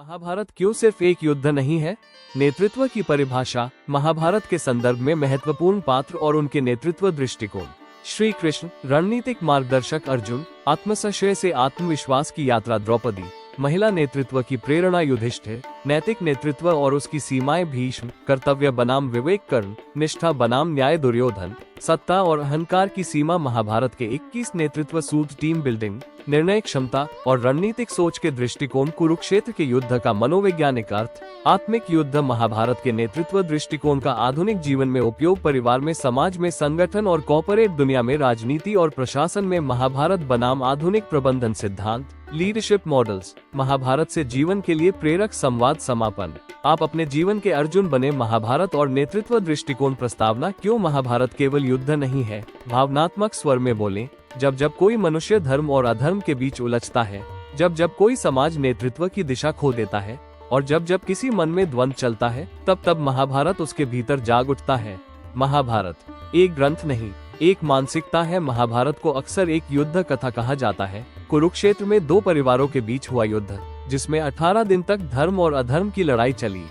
महाभारत क्यों सिर्फ एक युद्ध नहीं है? नेतृत्व की परिभाषा। महाभारत के संदर्भ में महत्वपूर्ण पात्र और उनके नेतृत्व दृष्टिकोण। श्री कृष्ण, रणनीतिक मार्गदर्शक अर्जुन, आत्मसंशय से आत्मविश्वास की यात्रा द्रौपदी, महिला नेतृत्व की प्रेरणा युधिष्ठिर, नैतिक नेतृत्व और उसकी सीमाएं भीष्म, कर्तव्य बनाम विवेक कर्ण, निष्ठा बनाम न्याय दुर्योधन, सत्ता और अहंकार की सीमा महाभारत के 21 नेतृत्व सूत्र टीम बिल्डिंग, निर्णय क्षमता और रणनीतिक सोच के दृष्टिकोण, कुरुक्षेत्र के युद्ध का मनोवैज्ञानिक अर्थ, आत्मिक युद्ध, महाभारत के नेतृत्व दृष्टिकोण का आधुनिक जीवन में उपयोग, परिवार में, समाज में, संगठन और कॉर्पोरेट दुनिया में, राजनीति और प्रशासन में महाभारत बनाम आधुनिक प्रबंधन सिद्धांत, लीडरशिप मॉडल्स, महाभारत से जीवन के लिए प्रेरक संवाद समापन। आप अपने जीवन के अर्जुन बने। महाभारत और नेतृत्व दृष्टिकोण प्रस्तावना। क्यों महाभारत केवल युद्ध नहीं है? भावनात्मक स्वर में बोलें। जब जब कोई मनुष्य धर्म और अधर्म के बीच उलझता है, जब जब कोई समाज नेतृत्व की दिशा खो देता है और जब जब किसी मन में द्वंद्व चलता है, तब तब महाभारत उसके भीतर जाग उठता है। महाभारत एक ग्रंथ नहीं, एक मानसिकता है। महाभारत को अक्सर एक युद्ध कथा कहा जाता है। कुरुक्षेत्र में दो परिवारों के बीच हुआ युद्ध, जिसमें 18 दिन तक धर्म और अधर्म की लड़ाई चली।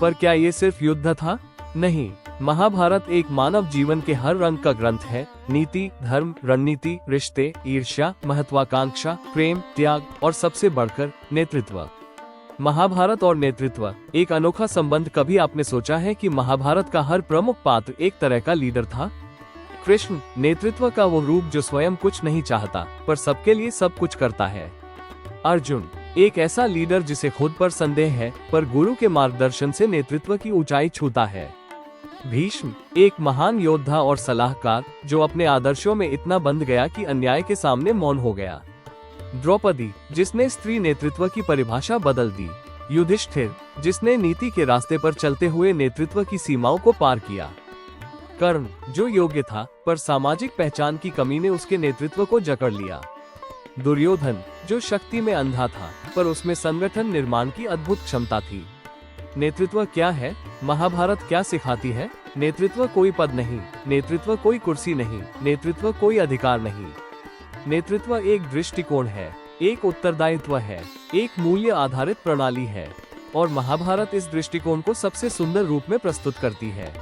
पर क्या ये सिर्फ युद्ध था? नहीं, महाभारत एक मानव जीवन के हर रंग का ग्रंथ है। नीति, धर्म, रणनीति, रिश्ते, ईर्ष्या, महत्वाकांक्षा, प्रेम, त्याग और सबसे बढ़कर नेतृत्व। महाभारत और नेतृत्व एक अनोखा संबंध। कभी आपने सोचा है कि महाभारत का हर प्रमुख पात्र एक तरह का लीडर था? कृष्ण, नेतृत्व का वो रूप जो स्वयं कुछ नहीं चाहता पर सबके लिए सब कुछ करता है। अर्जुन, एक ऐसा लीडर जिसे खुद पर संदेह है पर गुरु के मार्गदर्शन से नेतृत्व की ऊंचाई छूता है। भीष्म, एक महान योद्धा और सलाहकार जो अपने आदर्शों में इतना बंध गया कि अन्याय के सामने मौन हो गया। द्रौपदी, जिसने स्त्री नेतृत्व की परिभाषा बदल दी। युधिष्ठिर, जिसने नीति के रास्ते पर चलते हुए नेतृत्व की सीमाओं को पार किया। कर्ण, जो योग्य था पर सामाजिक पहचान की कमी ने उसके नेतृत्व को जकड़ लिया। दुर्योधन, जो शक्ति में अंधा था पर उसमें संगठन निर्माण की अद्भुत क्षमता थी। नेतृत्व क्या है? महाभारत क्या सिखाती है? नेतृत्व कोई पद नहीं, नेतृत्व कोई कुर्सी नहीं, नेतृत्व कोई अधिकार नहीं। नेतृत्व एक दृष्टिकोण है, एक उत्तरदायित्व है, एक मूल्य आधारित प्रणाली है और महाभारत इस दृष्टिकोण को सबसे सुंदर रूप में प्रस्तुत करती है।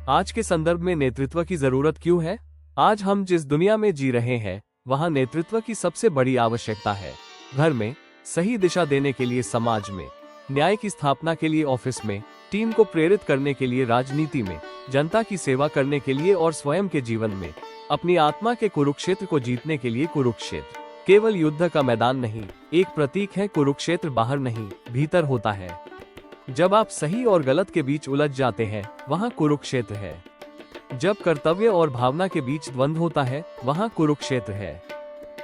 आज के संदर्भ में नेतृत्व की जरूरत क्यों है? आज हम जिस दुनिया में जी रहे हैं वहाँ नेतृत्व की सबसे बड़ी आवश्यकता है। घर में सही दिशा देने के लिए समाज में, न्याय की स्थापना के लिए ऑफिस में, टीम को प्रेरित करने के लिए राजनीति में, जनता की सेवा करने के लिए और स्वयं के जीवन में, अपनी आत्मा के कुरुक्षेत्र को जीतने के लिए। कुरुक्षेत्र केवल युद्ध का मैदान नहीं, एक प्रतीक है। कुरुक्षेत्र बाहर नहीं, भीतर होता है। जब आप सही और गलत के बीच उलझ जाते हैं, वहाँ कुरुक्षेत्र है। जब कर्तव्य और भावना के बीच द्वंद्व होता है, वहाँ कुरुक्षेत्र है।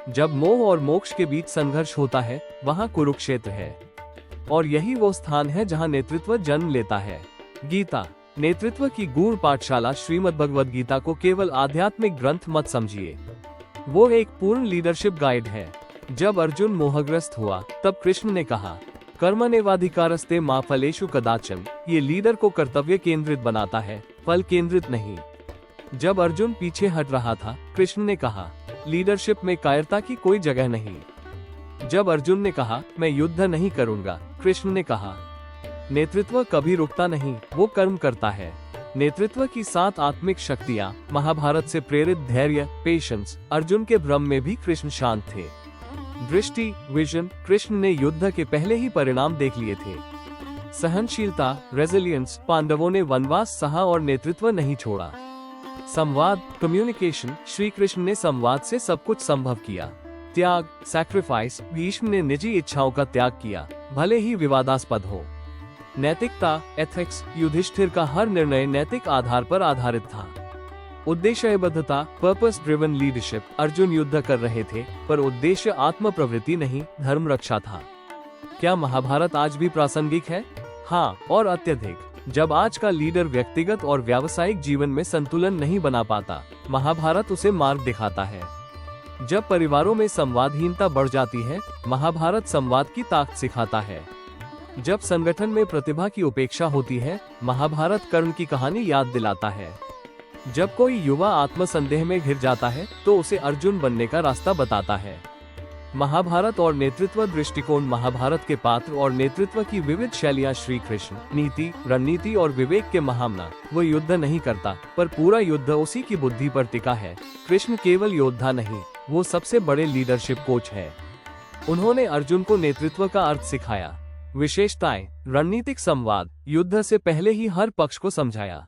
जब मोह और मोक्ष के बीच संघर्ष होता है, वहाँ कुरुक्षेत्र है। और यही वो स्थान है जहाँ नेतृत्व जन्म लेता है। गीता, नेतृत्व की गूढ़ पाठशाला। श्रीमद् भगवद गीता को केवल आध्यात्मिक ग्रंथ मत समझिए, वो एक पूर्ण लीडरशिप गाइड है। जब अर्जुन मोहग्रस्त हुआ तब कृष्ण ने कहा, कर्मण्येवाधिकारस्ते मा फलेषु कदाचन। ये लीडर को कर्तव्य केंद्रित बनाता है, फल केंद्रित नहीं। जब अर्जुन पीछे हट रहा था, कृष्ण ने कहा, लीडरशिप में कायरता की कोई जगह नहीं। जब अर्जुन ने कहा, मैं युद्ध नहीं करूंगा, कृष्ण ने कहा, नेतृत्व कभी रुकता नहीं, वो कर्म करता है। नेतृत्व की 7 आत्मिक शक्तियाँ। महाभारत से प्रेरित धैर्य, पेशेंस। अर्जुन के भ्रम में भी कृष्ण शांत थे। दृष्टि, विजन, कृष्ण ने युद्ध के पहले ही परिणाम देख लिए थे। सहनशीलता, रेजिलियंस, पांडवों ने वनवास सहा और नेतृत्व नहीं छोड़ा। संवाद, कम्युनिकेशन, श्री कृष्ण ने संवाद से सब कुछ संभव किया। त्याग, सैक्रिफाइस, भीष्म ने निजी इच्छाओं का त्याग किया, भले ही विवादास्पद हो। नैतिकता, एथिक्स, युधिष्ठिर का हर निर्णय नैतिक आधार पर आधारित था। उद्देश्यबद्धता, पर्पस ड्रिवन लीडरशिप। अर्जुन युद्ध कर रहे थे पर उद्देश्य आत्म प्रवृत्ति नहीं, धर्म रक्षा था। क्या महाभारत आज भी प्रासंगिक है? हाँ, और अत्यधिक। जब आज का लीडर व्यक्तिगत और व्यावसायिक जीवन में संतुलन नहीं बना पाता, महाभारत उसे मार्ग दिखाता है। जब परिवारों में संवादहीनता बढ़ जाती है, महाभारत संवाद की ताकत सिखाता है। जब संगठन में प्रतिभा की उपेक्षा होती है, महाभारत कर्ण की कहानी याद दिलाता है। जब कोई युवा आत्मसंदेह में घिर जाता है तो उसे अर्जुन बनने का रास्ता बताता है। महाभारत और नेतृत्व दृष्टिकोण। महाभारत के पात्र और नेतृत्व की विविध शैलियाँ। श्री कृष्ण नीति, रणनीति और विवेक के महामना। वो युद्ध नहीं करता, पर पूरा युद्ध उसी की बुद्धि पर टिका है। कृष्ण केवल योद्धा नहीं, वो सबसे बड़े लीडरशिप कोच है। उन्होंने अर्जुन को नेतृत्व का अर्थ सिखाया। विशेषताएं: रणनीतिक संवाद, युद्ध से पहले ही हर पक्ष को समझाया।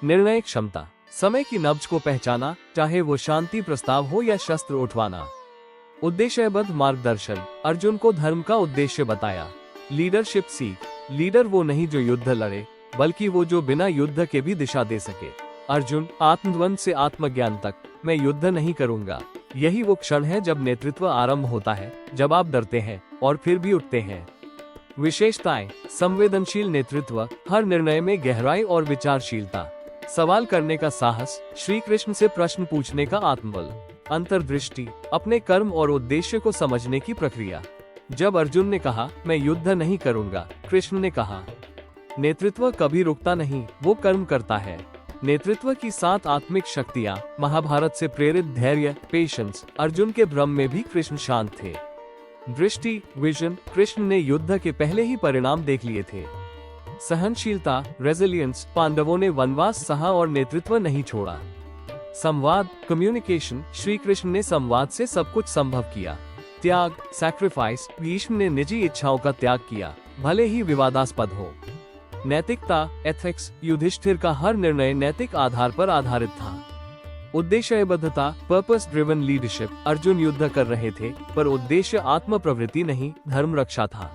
निर्णय क्षमता, समय की नब्ज को पहचाना, चाहे वो शांति प्रस्ताव हो या शस्त्र उठवाना। उद्देश्यबद्ध मार्गदर्शन, अर्जुन को धर्म का उद्देश्य बताया। लीडरशिप सीख, लीडर वो नहीं जो युद्ध लड़े, बल्कि वो जो बिना युद्ध के भी दिशा दे सके। अर्जुन, आत्मद्वंद से आत्मज्ञान तक, मैं युद्ध नहीं करूंगा। यही वो क्षण है जब नेतृत्व आरंभ होता है, जब आप डरते हैं और फिर भी उठते हैं। विशेषताएं: संवेदनशील नेतृत्व, हर निर्णय में गहराई और विचारशीलता। सवाल करने का साहस, श्री कृष्ण से प्रश्न पूछने का आत्मबल। अंतर्दृष्टि, अपने कर्म और उद्देश्य को समझने की प्रक्रिया। जब अर्जुन ने कहा मैं युद्ध नहीं करूंगा, कृष्ण ने कहा नेतृत्व कभी रुकता नहीं, वो कर्म करता है। नेतृत्व की 7 आत्मिक शक्तियाँ। महाभारत से प्रेरित धैर्य, पेशेंस। अर्जुन के भ्रम में भी कृष्ण शांत थे। दृष्टि, विजन, कृष्ण ने युद्ध के पहले ही परिणाम देख लिए थे। सहनशीलता, रेजिलियंस, पांडवों ने वनवास सहा और नेतृत्व नहीं छोड़ा। संवाद, कम्युनिकेशन, श्री कृष्ण ने संवाद से सब कुछ संभव किया। त्याग, सैक्रिफाइस, भीष्म ने निजी इच्छाओं का त्याग किया, भले ही विवादास्पद हो। नैतिकता, एथिक्स, युधिष्ठिर का हर निर्णय नैतिक आधार पर आधारित था। उद्देश्यबद्धता, पर्पस ड्रिवन लीडरशिप, अर्जुन युद्ध कर रहे थे, पर उद्देश्य आत्म प्रवृत्ति नहीं, धर्म रक्षा था।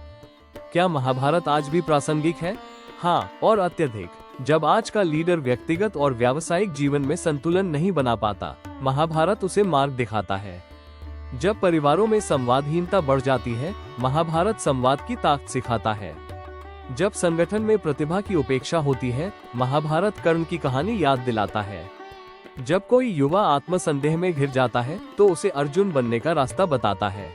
क्या महाभारत आज भी प्रासंगिक है? हाँ, और अत्यधिक। जब आज का लीडर व्यक्तिगत और व्यावसायिक जीवन में संतुलन नहीं बना पाता, महाभारत उसे मार्ग दिखाता है। जब परिवारों में संवादहीनता बढ़ जाती है, महाभारत संवाद की ताकत सिखाता है। जब संगठन में प्रतिभा की उपेक्षा होती है, महाभारत कर्ण की कहानी याद दिलाता है। जब कोई युवा आत्मसंदेह में घिर जाता है, तो उसे अर्जुन बनने का रास्ता बताता है।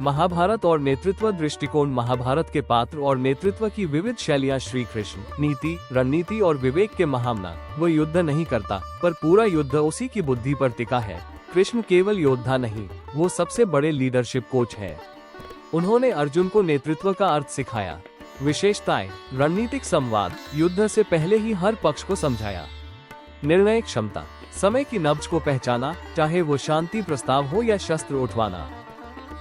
महाभारत और नेतृत्व दृष्टिकोण। महाभारत के पात्र और नेतृत्व की विविध शैलियाँ। श्री कृष्ण नीति, रणनीति और विवेक के महामना। वो युद्ध नहीं करता, पर पूरा युद्ध उसी की बुद्धि पर टिका है। कृष्ण केवल योद्धा नहीं, वो सबसे बड़े लीडरशिप कोच है। उन्होंने अर्जुन को नेतृत्व का अर्थ सिखाया। विशेषताएं: रणनीतिक संवाद, युद्ध से पहले ही हर पक्ष को समझाया। निर्णय क्षमता, समय की नब्ज को पहचाना, चाहे वो शांति प्रस्ताव हो या शस्त्र उठवाना।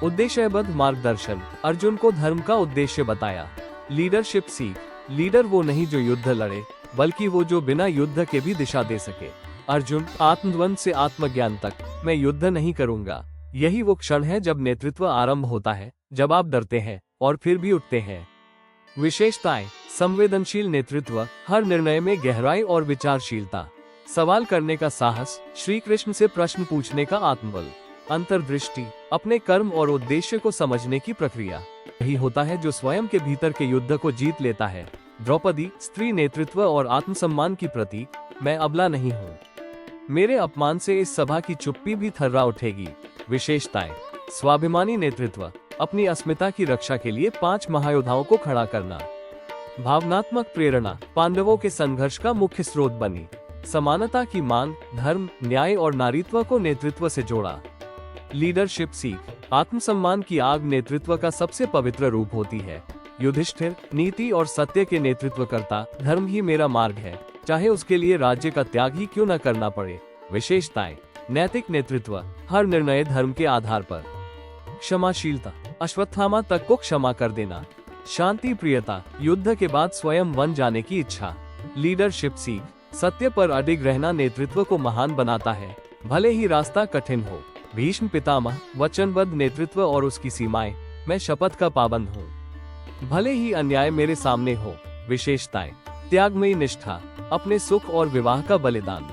उद्देश्यबद्ध मार्गदर्शन, अर्जुन को धर्म का उद्देश्य बताया। लीडरशिप सीख, लीडर वो नहीं जो युद्ध लड़े, बल्कि वो जो बिना युद्ध के भी दिशा दे सके। अर्जुन, आत्मद्वंद से आत्मज्ञान तक, मैं युद्ध नहीं करूंगा। यही वो क्षण है जब नेतृत्व आरंभ होता है, जब आप डरते हैं और फिर भी उठते हैं। विशेषताएं: संवेदनशील नेतृत्व, हर निर्णय में गहराई और विचारशीलता। सवाल करने का साहस, श्री कृष्ण से प्रश्न पूछने का आत्मबल। अंतर्दृष्टि, अपने कर्म और उद्देश्य को समझने की प्रक्रिया। यही होता है जो स्वयं के भीतर के युद्ध को जीत लेता है। द्रौपदी, स्त्री नेतृत्व और आत्मसम्मान की प्रतीक। मैं अबला नहीं हूँ, मेरे अपमान से इस सभा की चुप्पी भी थर्रा उठेगी। विशेषताएं: स्वाभिमानी नेतृत्व, अपनी अस्मिता की रक्षा के लिए 5 महायोद्धाओं को खड़ा करना। भावनात्मक प्रेरणा, पांडवों के संघर्ष का मुख्य स्रोत बनी। समानता की मांग, धर्म, न्याय और नारीत्व को नेतृत्व से जोड़ा। लीडरशिप सीख, आत्मसम्मान की आग नेतृत्व का सबसे पवित्र रूप होती है। युधिष्ठिर, नीति और सत्य के नेतृत्व करता, धर्म ही मेरा मार्ग है, चाहे उसके लिए राज्य का त्याग ही क्यों न करना पड़े। विशेषताएं: नैतिक नेतृत्व, हर निर्णय धर्म के आधार पर। क्षमाशीलता, अश्वत्थामा तक को क्षमा कर देना। शांति प्रियता, युद्ध के बाद स्वयं वन जाने की इच्छा। लीडरशिप सीख, सत्य पर अडिग रहना नेतृत्व को महान बनाता है, भले ही रास्ता कठिन हो। भीष्म पितामह, वचनबद्ध नेतृत्व और उसकी सीमाएं। मैं शपथ का पाबंद हूँ, भले ही अन्याय मेरे सामने हो। विशेषताएं: त्यागमयी निष्ठा, अपने सुख और विवाह का बलिदान।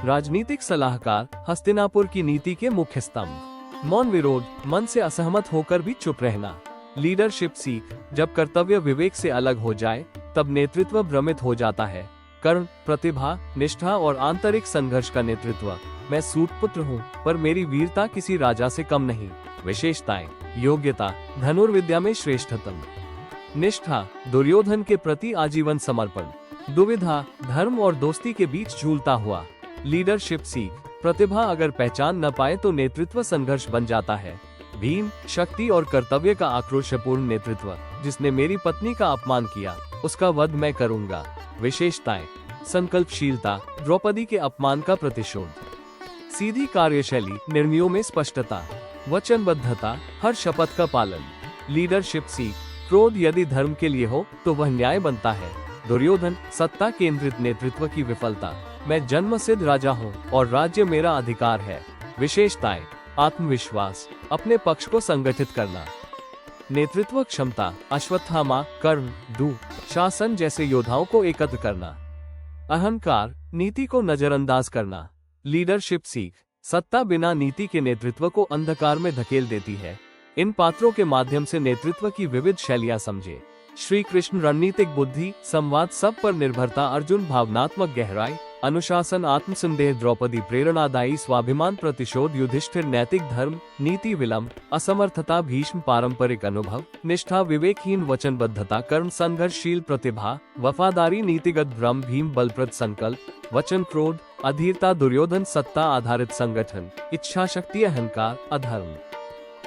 राजनीतिक सलाहकार, हस्तिनापुर की नीति के मुख्य स्तंभ। मौन विरोध, मन से असहमत होकर भी चुप रहना। लीडरशिप सीख, जब कर्तव्य विवेक से अलग हो जाए, तब नेतृत्व भ्रमित हो जाता है। कर्ण, प्रतिभा, निष्ठा और आंतरिक संघर्ष का नेतृत्व। मैं सूतपुत्र हूँ, पर मेरी वीरता किसी राजा से कम नहीं। विशेषताएं: योग्यता, धनुर्विद्या में श्रेष्ठतम। निष्ठा, दुर्योधन के प्रति आजीवन समर्पण। दुविधा, धर्म और दोस्ती के बीच झूलता हुआ। लीडरशिप सीख, प्रतिभा अगर पहचान न पाए तो नेतृत्व संघर्ष बन जाता है। भीम, शक्ति और कर्तव्य का आक्रोशपूर्ण नेतृत्व। जिसने मेरी पत्नी का अपमान किया, उसका वध मैं करूंगा। विशेषताएं: संकल्पशीलता, द्रौपदी के अपमान का प्रतिशोध। सीधी कार्यशैली, निर्णयों में स्पष्टता। वचनबद्धता, हर शपथ का पालन। लीडरशिप सीख, क्रोध यदि धर्म के लिए हो तो वह न्याय बनता है। दुर्योधन, सत्ता केंद्रित नेतृत्व की विफलता। मैं जन्मसिद्ध राजा हूँ और राज्य मेरा अधिकार है। विशेषताएं: आत्मविश्वास, अपने पक्ष को संगठित करना। नेतृत्व क्षमता, अश्वत्थामा, कर्ण, दुःशासन जैसे योद्धाओं को एकत्र करना। अहंकार, नीति को नजरअंदाज करना। लीडरशिप सीख, सत्ता बिना नीति के नेतृत्व को अंधकार में धकेल देती है। इन पात्रों के माध्यम से नेतृत्व की विविध शैलियां समझे। श्री कृष्ण रणनीतिक बुद्धि, संवाद, सब पर निर्भरता। अर्जुन भावनात्मक गहराई, अनुशासन, आत्मसंदेह। द्रौपदी प्रेरणादायी, स्वाभिमान, प्रतिशोध। युधिष्ठिर नैतिक धर्म, नीति, विलंब, असमर्थता। भीष्म पारंपरिक अनुभव, निष्ठा, विवेकहीन, वचनबद्धता। कर्ण संघर्षशील, प्रतिभा, वफादारी, नीतिगत भ्रम। भीम बलप्रद, संकल्प, वचन, क्रोध, अधीरता। दुर्योधन सत्ता आधारित संगठन, इच्छा शक्ति, अहंकार, अधर्म।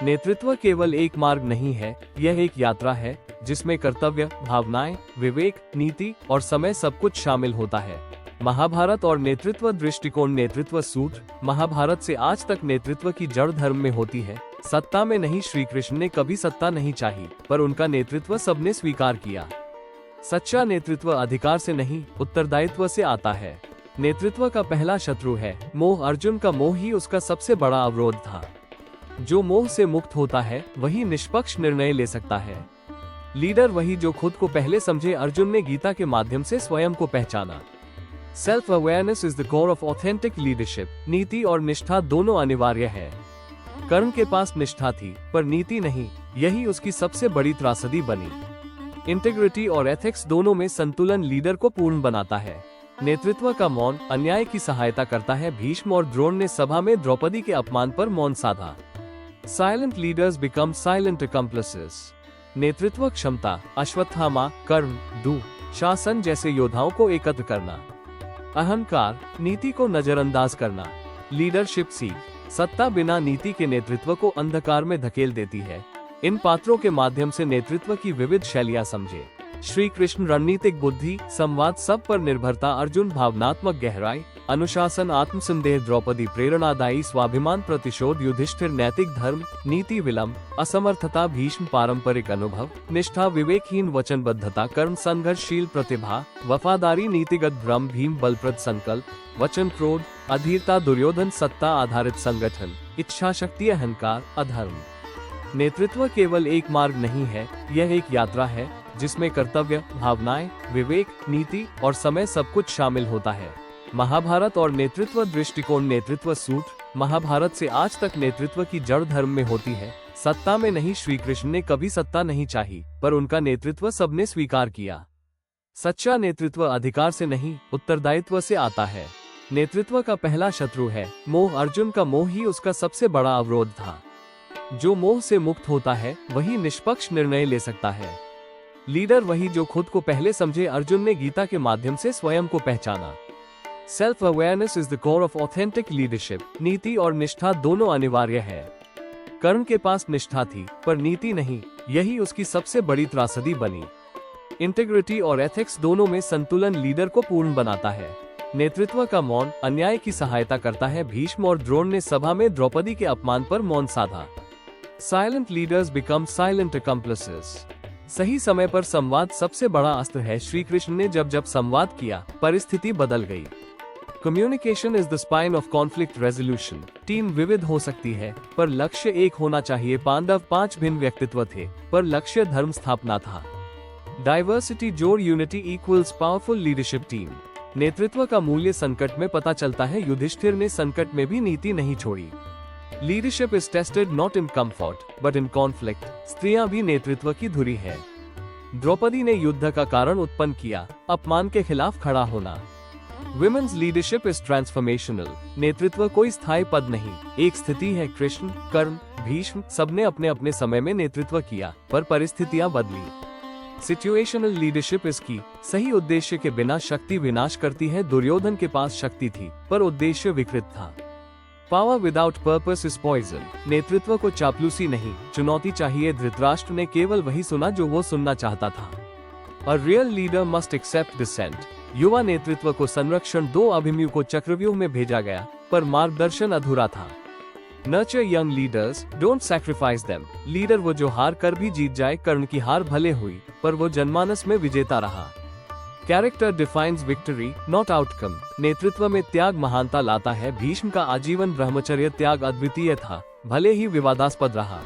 नेतृत्व केवल एक मार्ग नहीं है, यह एक यात्रा है जिसमें कर्तव्य, भावनाएं, विवेक, नीति और समय सब कुछ शामिल होता है। महाभारत और नेतृत्व दृष्टिकोण। नेतृत्व सूत्र। महाभारत से आज तक नेतृत्व की जड़ धर्म में होती है, सत्ता में नहीं। श्री कृष्ण ने कभी सत्ता नहीं चाही, पर उनका नेतृत्व सबने स्वीकार किया। सच्चा नेतृत्व अधिकार से नहीं, उत्तरदायित्व से आता है। नेतृत्व का पहला शत्रु है मोह। अर्जुन का मोह ही उसका सबसे बड़ा अवरोध था। जो मोह से मुक्त होता है वही निष्पक्ष निर्णय ले सकता है। लीडर वही जो खुद को पहले समझे। अर्जुन ने गीता के माध्यम से स्वयं को पहचाना। Self awareness is the core of authentic leadership. नीति और निष्ठा दोनों अनिवार्य है। कर्ण के पास निष्ठा थी पर नीति नहीं, यही उसकी सबसे बड़ी त्रासदी बनी। इंटीग्रिटी और एथिक्स दोनों में संतुलन लीडर को पूर्ण बनाता है। नेतृत्व का मौन, अन्याय की सहायता करता है। भीष्म और द्रोण ने सभा में द्रौपदी के अपमान पर मौन साधा। Silent leaders become silent accomplices। नेतृत्व क्षमता, अश्वत्थामा, कर्ण, दुःशासन जैसे योद्धाओं को एकत्र करना। अहंकार, नीति को नजरअंदाज करना। लीडरशिप सीख, सत्ता बिना नीति के नेतृत्व को अंधकार में धकेल देती है। इन पात्रों के माध्यम से नेतृत्व की विविध शैलियां समझे। श्री कृष्ण रणनीतिक बुद्धि, संवाद, सब पर निर्भरता। अर्जुन भावनात्मक गहराई, अनुशासन, आत्मसंदेह। द्रौपदी प्रेरणादायी, स्वाभिमान, प्रतिशोध। युधिष्ठिर नैतिक धर्म, नीति, विलंब, असमर्थता। भीष्म पारंपरिक अनुभव, निष्ठा, विवेकहीन, वचनबद्धता। कर्ण संघर्षशील, प्रतिभा, वफादारी, नीतिगत भ्रम। भीम बलप्रद, संकल्प, वचन, क्रोध, अधीरता। दुर्योधन सत्ता आधारित संगठन, इच्छा शक्ति, अहंकार, अधर्म। नेतृत्व केवल एक मार्ग नहीं है, यह एक यात्रा है जिसमें कर्तव्य, भावनाएं, विवेक, नीति और समय सब कुछ शामिल होता है। महाभारत और नेतृत्व दृष्टिकोण। नेतृत्व सूत्र। महाभारत से आज तक नेतृत्व की जड़ धर्म में होती है, सत्ता में नहीं। श्री कृष्ण ने कभी सत्ता नहीं चाही, पर उनका नेतृत्व सबने स्वीकार किया। सच्चा नेतृत्व अधिकार से नहीं, उत्तरदायित्व से आता है। नेतृत्व का पहला शत्रु है मोह। अर्जुन का मोह ही उसका सबसे बड़ा अवरोध था। जो मोह से मुक्त होता है वही निष्पक्ष निर्णय ले सकता है। लीडर वही जो खुद को पहले समझे। अर्जुन ने गीता के माध्यम से स्वयं को पहचाना। Self awareness is the core of authentic leadership. नीति और निष्ठा दोनों अनिवार्य है। कर्ण के पास निष्ठा थी पर नीति नहीं, यही उसकी सबसे बड़ी त्रासदी बनी। इंटीग्रिटी और एथिक्स दोनों में संतुलन लीडर को पूर्ण बनाता है। नेतृत्व का मौन, अन्याय की सहायता करता है। भीष्म और द्रोण ने सभा में द्रौपदी के अपमान पर मौन साधा। Silent leaders become silent accomplices। सही समय पर संवाद सबसे बड़ा अस्त्र है। श्री कृष्ण ने जब जब संवाद किया, परिस्थिति बदल गई। Communication is the spine of conflict resolution. Team विविध हो सकती है पर लक्ष्य एक होना चाहिए। पांडव 5 भिन्न व्यक्तित्व थे पर लक्ष्य धर्म स्थापना था। डाइवर्सिटी जोड़, unity equals powerful leadership team. नेतृत्व का मूल्य संकट में पता चलता है। युधिष्ठिर ने संकट में भी नीति नहीं छोड़ी। Leadership is tested not in comfort but in conflict. स्त्रियां भी नेतृत्व की धुरी है। द्रौपदी ने युद्ध का कारण उत्पन्न किया, अपमान के खिलाफ खड़ा होना। Women's leadership is transformational. नेतृत्व कोई स्थायी पद नहीं, एक स्थिति है। कृष्ण, कर्ण, भीष्म सबने अपने अपने समय में नेतृत्व किया पर परिस्थितियां बदली। सिचुएशनल लीडरशिप इज की। सही उद्देश्य के बिना शक्ति विनाश करती है। दुर्योधन के पास शक्ति थी पर उद्देश्य विकृत था। Power without purpose is poison. नेतृत्व को चापलूसी नहीं, चुनौती चाहिए। धृतराष्ट्र ने केवल वही सुना जो वो सुनना चाहता था। A real leader must accept dissent. युवा नेतृत्व को संरक्षण। 2 अभिमन्यु को चक्रव्यूह में भेजा गया, पर मार्गदर्शन अधूरा था। Nurture young leaders, don't sacrifice them. Leader वो जो हार कर भी जीत जाए। कर्ण की हार भले हुई, पर वो जनमानस में विजेता रहा। Character defines victory, not outcome. नेतृत्व में त्याग महानता लाता है। भीष्म का आजीवन ब्रह्मचर्य त्याग अद्वितीय था, भले ही विवादास्पद रहा।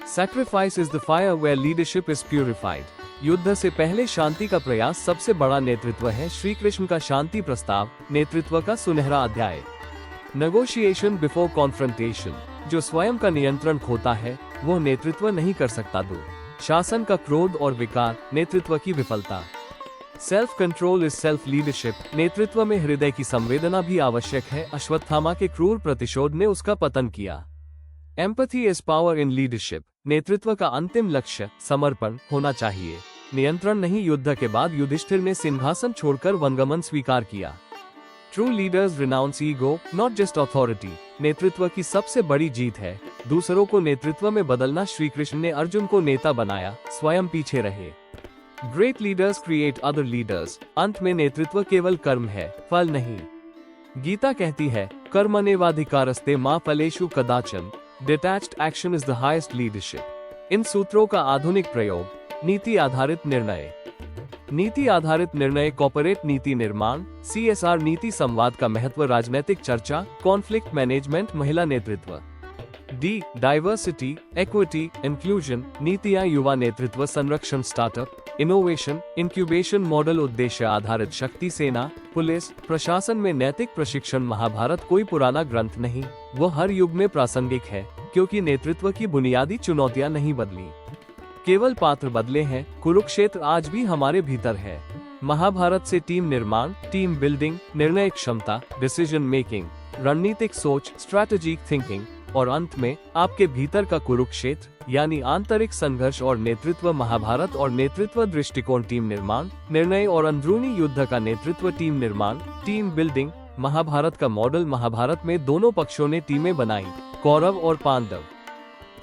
Sacrifice is the fire where leadership is purified. युद्ध से पहले शांति का प्रयास सबसे बड़ा नेतृत्व है। श्री कृष्ण का शांति प्रस्ताव, नेतृत्व का सुनहरा अध्याय। नेगोशिएशन बिफोर कॉन्फ्रंटेशन, जो स्वयं का नियंत्रण खोता है वो नेतृत्व नहीं कर सकता। 2 शासन का क्रोध और विकार, नेतृत्व की विफलता। Self control is self leadership. नेतृत्व में हृदय की संवेदना भी आवश्यक है। अश्वत्थामा के क्रूर प्रतिशोध ने उसका पतन किया। Empathy is power in leadership. नेतृत्व का अंतिम लक्ष्य समर्पण होना चाहिए, नियंत्रण नहीं। युद्ध के बाद युधिष्ठिर ने सिंहासन छोड़कर वनगमन स्वीकार किया। True leaders renounce ego, not just authority. नेतृत्व की सबसे बड़ी जीत है दूसरों को नेतृत्व में बदलना। श्री कृष्ण ने अर्जुन को नेता बनाया, स्वयं पीछे रहे। Great leaders create other leaders. अंत में नेतृत्व केवल कर्म है, फल नहीं। गीता कहती है, कर्मण्येवाधिकारस्ते मा फलेषु कदाचन। Detached action is the highest leadership. इन सूत्रों का आधुनिक प्रयोग, नीति आधारित निर्णय। नीति आधारित निर्णय, कॉर्पोरेट नीति निर्माण, CSR नीति, संवाद का महत्व, राजनीतिक चर्चा, कॉन्फ्लिक्ट मैनेजमेंट, महिला नेतृत्व। डी डाइवर्सिटी, इक्विटी, इंक्लूजन, नीतियां, युवा नेतृत्व, संरक्षण, स्टार्टअप, इनोवेशन, इंक्यूबेशन मॉडल, उद्देश्य आधारित शक्ति, सेना, पुलिस, प्रशासन में नैतिक प्रशिक्षण। महाभारत कोई पुराना ग्रंथ नहीं, वो हर युग में प्रासंगिक है, क्योंकि नेतृत्व की बुनियादी चुनौतियां नहीं बदली, केवल पात्र बदले हैं। कुरुक्षेत्र आज भी हमारे भीतर है। महाभारत से टीम निर्माण, टीम बिल्डिंग, निर्णय क्षमता, डिसीजन मेकिंग, रणनीतिक सोच, स्ट्रैटेजिक थिंकिंग, और अंत में आपके भीतर का कुरुक्षेत्र यानी आंतरिक संघर्ष और नेतृत्व। महाभारत और नेतृत्व दृष्टिकोण, टीम निर्माण, निर्णय और अंदरूनी युद्ध का नेतृत्व, टीम निर्माण, टीम बिल्डिंग। महाभारत का मॉडल, महाभारत में दोनों पक्षों ने टीमें बनाई, कौरव और पांडव,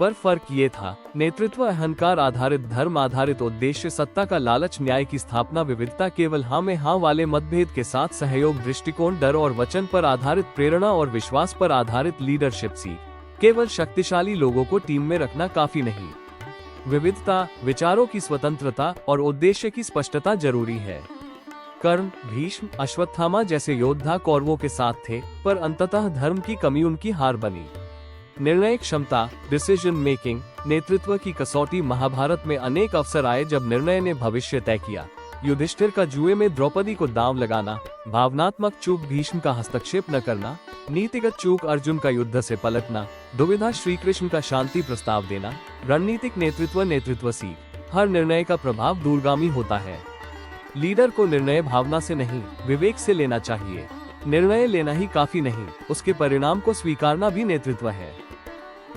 पर फर्क ये था, नेतृत्व अहंकार आधारित, धर्म आधारित, उद्देश्य सत्ता का लालच, न्याय की स्थापना, विविधता, केवल हाँ में हाँ वाले मतभेद के साथ सहयोग, दृष्टिकोण, डर और वचन पर आधारित, प्रेरणा और विश्वास पर आधारित लीडरशिप सीख। केवल शक्तिशाली लोगों को टीम में रखना काफी नहीं, विविधता, विचारों की स्वतंत्रता और उद्देश्य की स्पष्टता जरूरी है। कर्ण, भीष्म, अश्वत्थामा जैसे योद्धा कौरवों के साथ थे, पर अंततः धर्म की कमी उनकी हार बनी। निर्णय क्षमता, डिसीजन मेकिंग, नेतृत्व की कसौटी। महाभारत में अनेक अवसर आए जब निर्णय ने भविष्य तय किया। युधिष्ठिर का जुए में द्रौपदी को दांव लगाना, भावनात्मक चूक भीष्म का हस्तक्षेप न करना, नीतिगत चूक अर्जुन का युद्ध से पलटना, दुविधा श्री कृष्ण का शांति प्रस्ताव देना। रणनीतिक नेतृत्व, नेतृत्व सीख। हर निर्णय का प्रभाव दूरगामी होता है। लीडर को निर्णय भावना से नहीं, विवेक से लेना चाहिए। निर्णय लेना ही काफी नहीं, उसके परिणाम को स्वीकारना भी नेतृत्व है।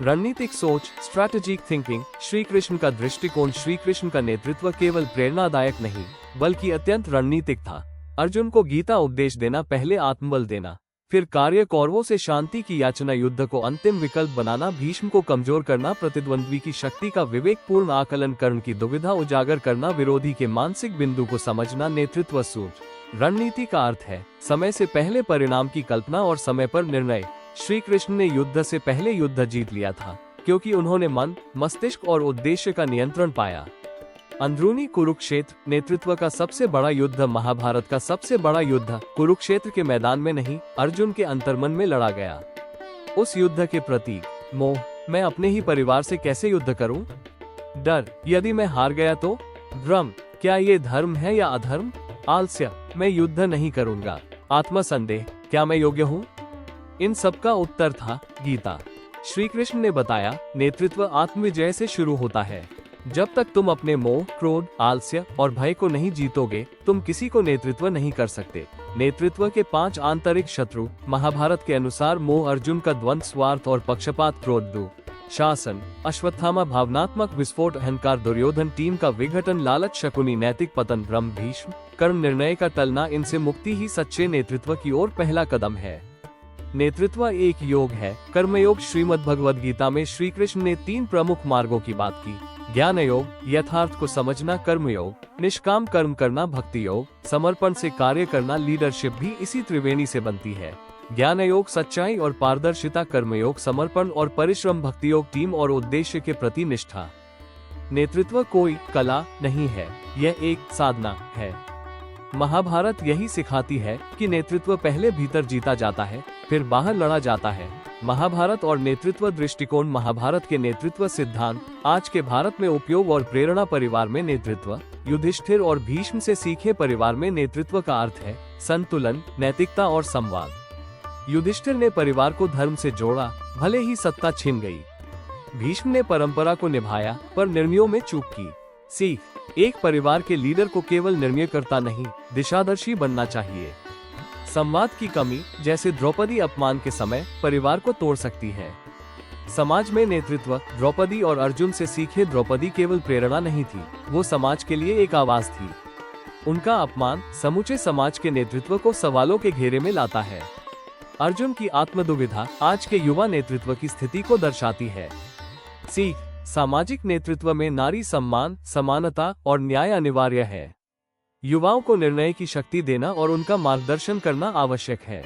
रणनीतिक सोच, स्ट्रैटेजिक थिंकिंग, श्री कृष्ण का दृष्टिकोण। श्री कृष्ण का नेतृत्व केवल प्रेरणादायक नहीं, बल्कि अत्यंत रणनीतिक था। अर्जुन को गीता उपदेश देना, पहले आत्मबल देना, फिर कार्य, कौरवों से शांति की याचना, युद्ध को अंतिम विकल्प बनाना, भीष्म को कमजोर करना, प्रतिद्वंद्वी की शक्ति का विवेकपूर्ण आकलन, कर्ण की दुविधा उजागर करना, विरोधी के मानसिक बिंदु को समझना। नेतृत्व सूझ। रणनीति का अर्थ है समय से पहले परिणाम की कल्पना और समय पर निर्णय। श्री कृष्ण ने युद्ध से पहले युद्ध जीत लिया था, क्योंकि उन्होंने मन, मस्तिष्क और उद्देश्य का नियंत्रण पाया। अंदरूनी कुरुक्षेत्र, नेतृत्व का सबसे बड़ा युद्ध। महाभारत का सबसे बड़ा युद्ध कुरुक्षेत्र के मैदान में नहीं, अर्जुन के अंतर्मन में लड़ा गया। उस युद्ध के प्रतीक, मोह, मैं अपने ही परिवार से कैसे युद्ध करूं? डर, यदि मैं हार गया तो? भ्रम, क्या ये धर्म है या अधर्म? आलस्य, मैं युद्ध नहीं करूंगा। आत्मसंदेह, क्या मैं योग्य हूँ? इन सब का उत्तर था गीता। श्री कृष्ण ने बताया, नेतृत्व आत्मविजय से शुरू होता है। जब तक तुम अपने मोह, क्रोध, आलस्य और भय को नहीं जीतोगे, तुम किसी को नेतृत्व नहीं कर सकते। नेतृत्व के 5 आंतरिक शत्रु, महाभारत के अनुसार मोह, अर्जुन का द्वंद्व, स्वार्थ और पक्षपात, क्रोध, दो शासन, अश्वत्थामा भावनात्मक विस्फोट, अहंकार, दुर्योधन टीम का विघटन, लालच, शकुनी नैतिक पतन, ब्रह्म, भीष्म, कर्ण निर्णय का टलना। इनसे मुक्ति ही सच्चे नेतृत्व की ओर पहला कदम है। नेतृत्व एक योग है। कर्मयोग। श्रीमद् भगवद गीता में श्री कृष्ण ने 3 प्रमुख मार्गों की बात की। ज्ञान योग, यथार्थ को समझना कर्मयोग, निष्काम कर्म करना भक्ति योग, समर्पण से कार्य करना लीडरशिप भी इसी त्रिवेणी से बनती है। ज्ञान योग सच्चाई और पारदर्शिता, कर्मयोग समर्पण और परिश्रम, भक्ति योग टीम और उद्देश्य के प्रति निष्ठा। नेतृत्व कोई कला नहीं है, यह एक साधना है। महाभारत यही सिखाती है कि नेतृत्व पहले भीतर जीता जाता है, फिर बाहर लड़ा जाता है। महाभारत और नेतृत्व दृष्टिकोण। महाभारत के नेतृत्व सिद्धांत आज के भारत में उपयोग और प्रेरणा। परिवार में नेतृत्व। युधिष्ठिर और भीष्म से सीखे। परिवार में नेतृत्व का अर्थ है संतुलन, नैतिकता और संवाद। युधिष्ठिर ने परिवार को धर्म से जोड़ा, भले ही सत्ता छिन गई। भीष्म ने परंपरा को निभाया, पर निर्णयों में चूक की। सीख। एक परिवार के लीडर को केवल निर्णयकर्ता नहीं, दिशादर्शी बनना चाहिए। संवाद की कमी, जैसे द्रौपदी अपमान के समय परिवार को तोड़ सकती है। समाज में नेतृत्व। द्रौपदी और अर्जुन से सीखे। द्रौपदी केवल प्रेरणा नहीं थी, वो समाज के लिए एक आवाज थी। उनका अपमान समूचे समाज के नेतृत्व को सवालों के घेरे में लाता है। अर्जुन की आत्मदुविधा आज के युवा नेतृत्व की स्थिति को दर्शाती है। सीख। सामाजिक नेतृत्व में नारी सम्मान, समानता और न्याय अनिवार्य है। युवाओं को निर्णय की शक्ति देना और उनका मार्गदर्शन करना आवश्यक है।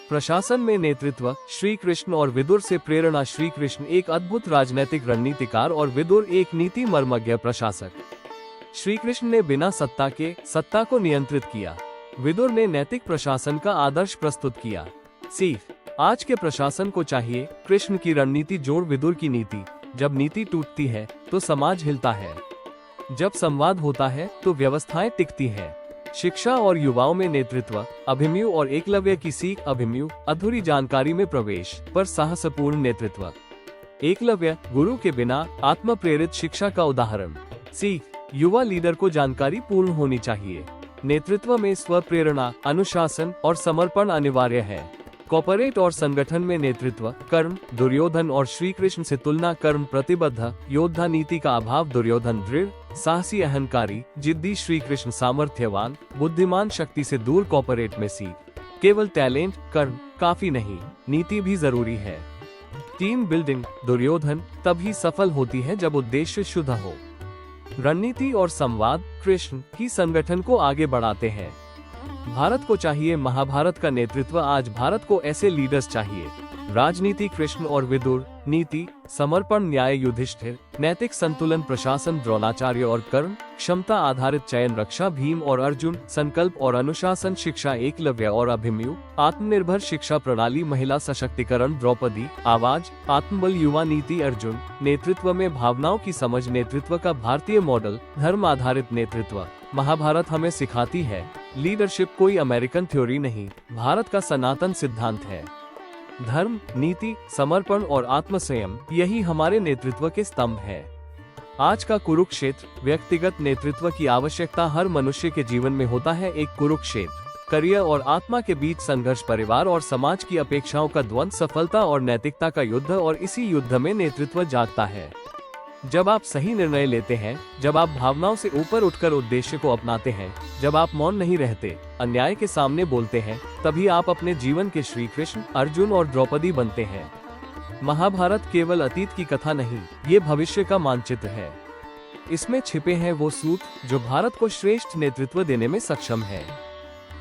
प्रशासन में नेतृत्व। श्री कृष्ण और विदुर से प्रेरणा। श्री कृष्ण एक अद्भुत राजनीतिक रणनीतिकार और विदुर एक नीति मर्मज्ञ प्रशासक। श्री कृष्ण ने बिना सत्ता के सत्ता को नियंत्रित किया। विदुर ने नैतिक प्रशासन का आदर्श प्रस्तुत किया। सीख। आज के प्रशासन को चाहिए कृष्ण की रणनीति जोड़ विदुर की नीति। जब नीति टूटती है तो समाज हिलता है। जब संवाद होता है तो व्यवस्थाएं टिकती हैं। शिक्षा और युवाओं में नेतृत्व। अभिमन्यु और एकलव्य की सीख। अभिमन्यु अधूरी जानकारी में प्रवेश पर साहसपूर्ण नेतृत्व। एकलव्य गुरु के बिना आत्म प्रेरित शिक्षा का उदाहरण। सीख। युवा लीडर को जानकारी पूर्ण होनी चाहिए। नेतृत्व में स्व प्रेरणा, अनुशासन और समर्पण अनिवार्य है। कॉर्पोरेट और संगठन में नेतृत्व। कर्म। दुर्योधन और श्री कृष्ण से तुलना। कर्म प्रतिबद्ध, योद्धा नीति का अभाव। दुर्योधन दृढ़, साहसी, अहंकारी, जिद्दी। श्री कृष्ण सामर्थ्यवान, बुद्धिमान, शक्ति से दूर। कॉर्पोरेट में सीख। केवल टैलेंट, कर्म काफी नहीं, नीति भी जरूरी है। Team building. दुर्योधन तभी सफल होती है जब उद्देश्य शुद्ध हो। रणनीति और संवाद। कृष्ण ही संगठन को आगे बढ़ाते हैं। भारत को चाहिए महाभारत का नेतृत्व। आज भारत को ऐसे लीडर्स चाहिए। राजनीति। कृष्ण और विदुर। नीति समर्पण, न्याय युधिष्ठिर। नैतिक संतुलन प्रशासन द्रोणाचार्य और कर्ण। क्षमता आधारित चयन रक्षा भीम और अर्जुन। संकल्प और अनुशासन शिक्षा एकलव्य और अभिमन्यु। आत्मनिर्भर शिक्षा प्रणाली महिला सशक्तिकरण द्रौपदी। आवाज आत्मबल युवा नीति अर्जुन। नेतृत्व में भावनाओं की समझ नेतृत्व का भारतीय मॉडल। धर्म आधारित नेतृत्व। महाभारत हमें सिखाती है लीडरशिप कोई अमेरिकन थ्योरी नहीं, भारत का सनातन सिद्धांत है। धर्म, नीति, समर्पण और आत्मसंयम यही हमारे नेतृत्व के स्तंभ है। आज का कुरुक्षेत्र व्यक्तिगत नेतृत्व की आवश्यकता। हर मनुष्य के जीवन में होता है एक कुरुक्षेत्र। करियर और आत्मा के बीच संघर्ष, परिवार और समाज की अपेक्षाओं का द्वंद्व, सफलता और नैतिकता का युद्ध, और इसी युद्ध में नेतृत्व जागता है। जब आप सही निर्णय लेते हैं, जब आप भावनाओं से ऊपर उठकर उद्देश्य को अपनाते हैं, जब आप मौन नहीं रहते, अन्याय के सामने बोलते हैं, तभी आप अपने जीवन के श्री कृष्ण, अर्जुन और द्रौपदी बनते हैं। महाभारत केवल अतीत की कथा नहीं, ये भविष्य का मानचित्र है। इसमें छिपे हैं वो सूत्र जो भारत को श्रेष्ठ नेतृत्व देने में सक्षम है।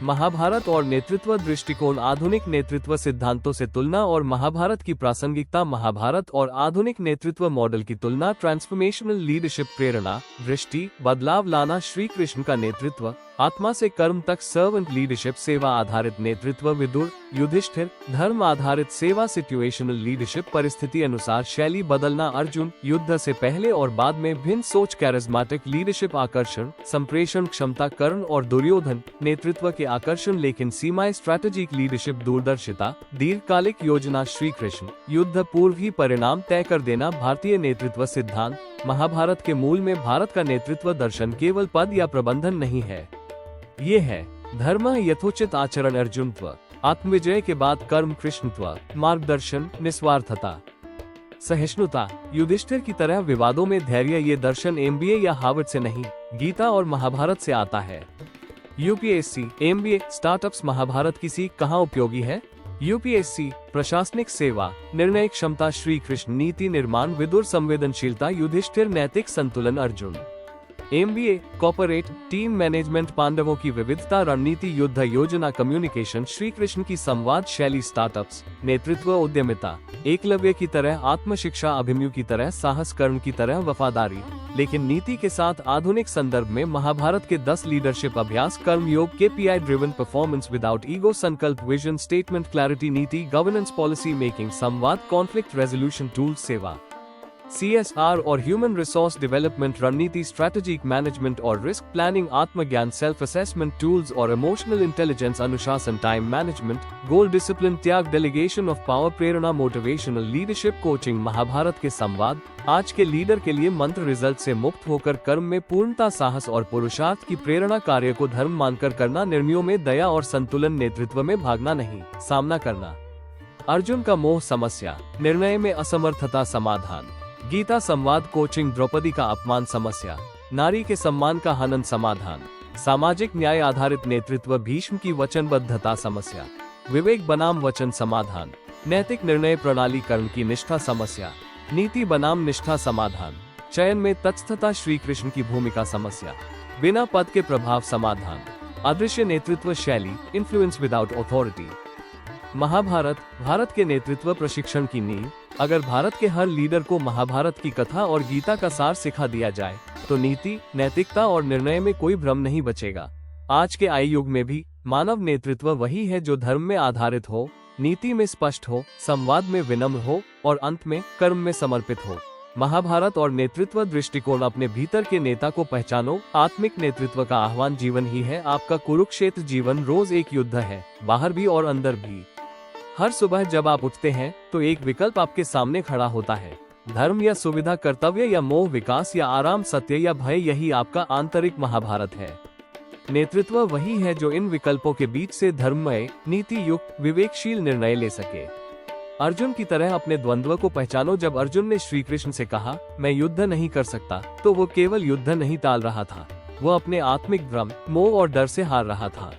महाभारत और नेतृत्व दृष्टिकोण। आधुनिक नेतृत्व सिद्धांतों से तुलना और महाभारत की प्रासंगिकता। महाभारत और आधुनिक नेतृत्व मॉडल की तुलना। ट्रांसफॉर्मेशनल लीडरशिप प्रेरणा, दृष्टि, बदलाव लाना। श्री कृष्ण का नेतृत्व आत्मा से कर्म तक। सर्वेंट लीडरशिप सेवा आधारित नेतृत्व विदुर, युधिष्ठिर। धर्म आधारित सेवा सिचुएशनल लीडरशिप परिस्थिति अनुसार शैली बदलना। अर्जुन युद्ध से पहले और बाद में भिन्न सोच। कैरिज्मेटिक लीडरशिप आकर्षण, संप्रेषण क्षमता। कर्ण और दुर्योधन नेतृत्व के आकर्षण लेकिन सीमाएं। स्ट्रैटेजिक लीडरशिप दूरदर्शिता, दीर्घकालिक योजना। श्री कृष्ण युद्ध पूर्व ही परिणाम तय कर देना। भारतीय नेतृत्व सिद्धांत। महाभारत के मूल में भारत का नेतृत्व दर्शन केवल पद या प्रबंधन नहीं है, ये है धर्म यथोचित आचरण। अर्जुनत्व आत्मविजय के बाद कर्म। कृष्णत्व मार्गदर्शन, निस्वार्थता, सहिष्णुता। युधिष्ठिर की तरह विवादों में धैर्य। ये दर्शन MBA या हार्वर्ड से नहीं, गीता और महाभारत से आता है। UPSC, MBA, startups. महाभारत की सीख कहाँ उपयोगी है? यूपीएससी, प्रशासनिक सेवा, निर्णय क्षमता श्री कृष्ण, नीति निर्माण, विदुर, संवेदनशीलता युधिष्ठिर, नैतिक संतुलन Arjun. MBA, corporate, team management, पांडवों की विविधता, रणनीति, युद्ध योजना, कम्युनिकेशन, श्री कृष्ण की संवाद शैली, स्टार्टअप्स, नेतृत्व, उद्यमिता, एकलव्य की तरह, आत्मशिक्षा, अभिमन्यु की तरह, साहस, कर्ण की तरह, वफादारी, लेकिन नीति के साथ। आधुनिक संदर्भ में महाभारत के 10 लीडरशिप अभ्यास, कर्म योग, KPI driven performance without ego, संकल्प, विजन, स्टेटमेंट, क्लैरिटी, नीति, गवर्नेंस, पॉलिसी मेकिंग, संवाद, कॉन्फ्लिक्ट रेजोल्यूशन टूल, सेवा, CSR और ह्यूमन रिसोर्स डेवलपमेंट, रणनीति, स्ट्रैटेजिक मैनेजमेंट और रिस्क प्लानिंग, आत्मज्ञान, सेल्फ असेसमेंट टूल्स और इमोशनल इंटेलिजेंस, अनुशासन, टाइम मैनेजमेंट, गोल, डिसिप्लिन, त्याग, डेलीगेशन ऑफ पावर, प्रेरणा, मोटिवेशनल लीडरशिप, कोचिंग। महाभारत के संवाद आज के लीडर के लिए मंत्र, रिजल्ट से मुक्त होकर कर्म में पूर्णता, साहस और पुरुषार्थ की प्रेरणा, कार्य को धर्म मानकर करना, निर्णयों में दया और संतुलन, नेतृत्व में भागना नहीं, सामना करना। अर्जुन का मोह, समस्या, निर्णय में असमर्थता, समाधान। गीता संवाद, कोचिंग, द्रौपदी का अपमान, समस्या, नारी के सम्मान का हनन, समाधान। सामाजिक न्याय आधारित नेतृत्व, भीष्म की वचनबद्धता, समस्या। विवेक बनाम वचन, समाधान। नैतिक निर्णय प्रणाली, कर्ण की निष्ठा, समस्या। नीति बनाम निष्ठा, समाधान। चयन में तटस्थता, श्री कृष्ण की भूमिका, समस्या। बिना पद के प्रभाव, समाधान। अदृश्य नेतृत्व शैली, influence without authority. Mahabharata Bharat के नेतृत्व प्रशिक्षण की नींव। अगर भारत के हर लीडर को महाभारत की कथा और गीता का सार सिखा दिया जाए तो नीति, नैतिकता और निर्णय में कोई भ्रम नहीं बचेगा। आज के आई युग में भी मानव नेतृत्व वही है जो धर्म में आधारित हो, नीति में स्पष्ट हो, संवाद में विनम्र हो और अंत में कर्म में समर्पित हो। महाभारत और नेतृत्व दृष्टिकोण, अपने भीतर के नेता को पहचानो। आत्मिक नेतृत्व का आह्वान जीवन ही है आपका कुरुक्षेत्र। जीवन रोज एक युद्ध है, बाहर भी और अंदर भी। हर सुबह जब आप उठते हैं तो एक विकल्प आपके सामने खड़ा होता है, धर्म या सुविधा, कर्तव्य या मोह, विकास या आराम, सत्य या भय। यही आपका आंतरिक महाभारत है। नेतृत्व वही है जो इन विकल्पों के बीच से धर्ममय, नीति युक्त, विवेकशील निर्णय ले सके। अर्जुन की तरह अपने द्वंद्व को पहचानो। जब अर्जुन ने श्री कृष्ण से कहा मैं युद्ध नहीं कर सकता, तो वो केवल युद्ध नहीं टाल रहा था, वो अपने आत्मिक भ्रम, मोह और डर से हार रहा था।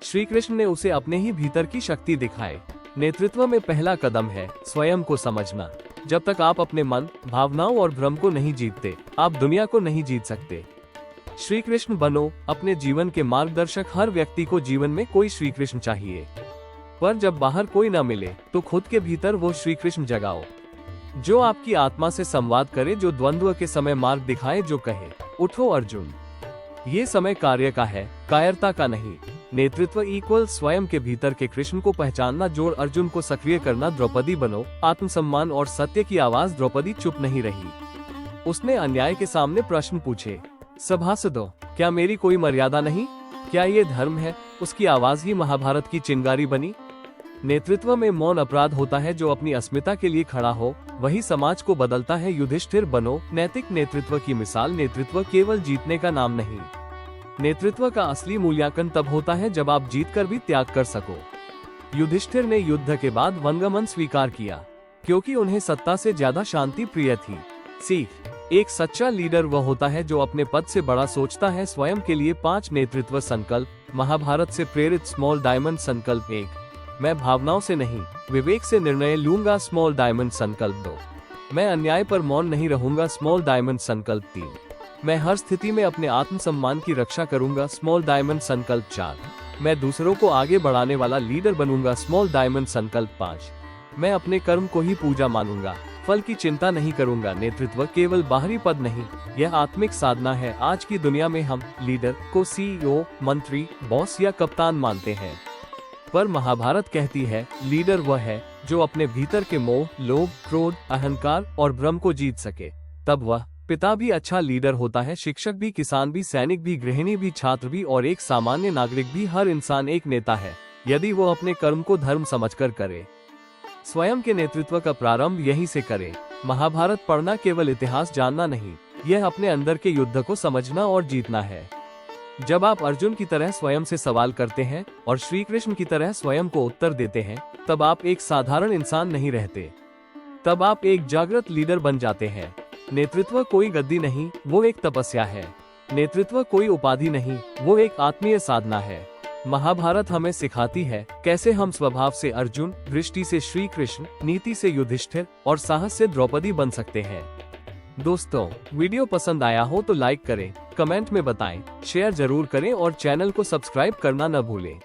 श्री कृष्ण ने उसे अपने ही भीतर की शक्ति दिखाई। नेतृत्व में पहला कदम है स्वयं को समझना। जब तक आप अपने मन, भावनाओं और भ्रम को नहीं जीतते, आप दुनिया को नहीं जीत सकते। श्री कृष्ण बनो अपने जीवन के मार्गदर्शक। हर व्यक्ति को जीवन में कोई श्री कृष्ण चाहिए, पर जब बाहर कोई न मिले तो खुद के भीतर वो श्री कृष्ण जगाओ, जो आपकी आत्मा से संवाद करे, जो द्वंद्व के समय मार्ग दिखाए, जो कहे उठो अर्जुन। ये समय कार्य का है, कायरता का नहीं। नेतृत्व इक्वल स्वयं के भीतर के कृष्ण को पहचानना, जोड़ अर्जुन को सक्रिय करना। द्रौपदी बनो आत्मसम्मान और सत्य की आवाज। द्रौपदी चुप नहीं रही, उसने अन्याय के सामने प्रश्न पूछे। सभासदों, क्या मेरी कोई मर्यादा नहीं? क्या ये धर्म है? उसकी आवाज ही महाभारत की चिंगारी बनी। नेतृत्व में मौन अपराध होता है। जो अपनी अस्मिता के लिए खड़ा हो वही समाज को बदलता है। युधिष्ठिर बनो नैतिक नेतृत्व की मिसाल। नेतृत्व केवल जीतने का नाम नहीं, नेतृत्व का असली मूल्यांकन तब होता है जब आप जीतकर भी त्याग कर सको। युधिष्ठिर ने युद्ध के बाद वनगमन स्वीकार किया क्योंकि उन्हें सत्ता से ज्यादा शांति प्रिय थी। सीख, एक सच्चा लीडर वह होता है जो अपने पद से बड़ा सोचता है। स्वयं के लिए 5 नेतृत्व संकल्प। महाभारत से प्रेरित स्मॉल डायमंड संकल्प 1, मैं भावनाओं से नहीं विवेक से निर्णय लूंगा। स्मॉल डायमंड संकल्प 2, मैं अन्याय पर मौन नहीं रहूंगा। स्मॉल डायमंड संकल्प 3, मैं हर स्थिति में अपने आत्मसम्मान की रक्षा करूंगा। स्मॉल डायमंड संकल्प 4, मैं दूसरों को आगे बढ़ाने वाला लीडर बनूंगा। स्मॉल डायमंड संकल्प 5, मैं अपने कर्म को ही पूजा मानूंगा, फल की चिंता नहीं करूंगा। नेतृत्व केवल बाहरी पद नहीं, यह आत्मिक साधना है। आज की दुनिया में हम लीडर को CEO, मंत्री, बॉस या कप्तान मानते हैं, पर महाभारत कहती है लीडर वह है जो अपने भीतर के मोह, लोभ, क्रोध, अहंकार और भ्रम को जीत सके। तब वह पिता भी अच्छा लीडर होता है, शिक्षक भी, किसान भी, सैनिक भी, गृहिणी भी, छात्र भी और एक सामान्य नागरिक भी। हर इंसान एक नेता है यदि वो अपने कर्म को धर्म समझकर करे। स्वयं के नेतृत्व का प्रारंभ यहीं से करे। महाभारत पढ़ना केवल इतिहास जानना नहीं, यह अपने अंदर के युद्ध को समझना और जीतना है। जब आप अर्जुन की तरह स्वयं से सवाल करते हैं और श्री कृष्ण की तरह स्वयं को उत्तर देते हैं, तब आप एक साधारण इंसान नहीं रहते, तब आप एक जागृत लीडर बन जाते हैं। नेतृत्व कोई गद्दी नहीं, वो एक तपस्या है। नेतृत्व कोई उपाधि नहीं, वो एक आत्मीय साधना है। महाभारत हमें सिखाती है कैसे हम स्वभाव से अर्जुन, दृष्टि से श्री कृष्ण, नीति से युधिष्ठिर और साहस से द्रौपदी बन सकते हैं। दोस्तों, वीडियो पसंद आया हो तो लाइक करें, कमेंट में बताएं, शेयर जरूर करें और चैनल को सब्सक्राइब करना न भूलें।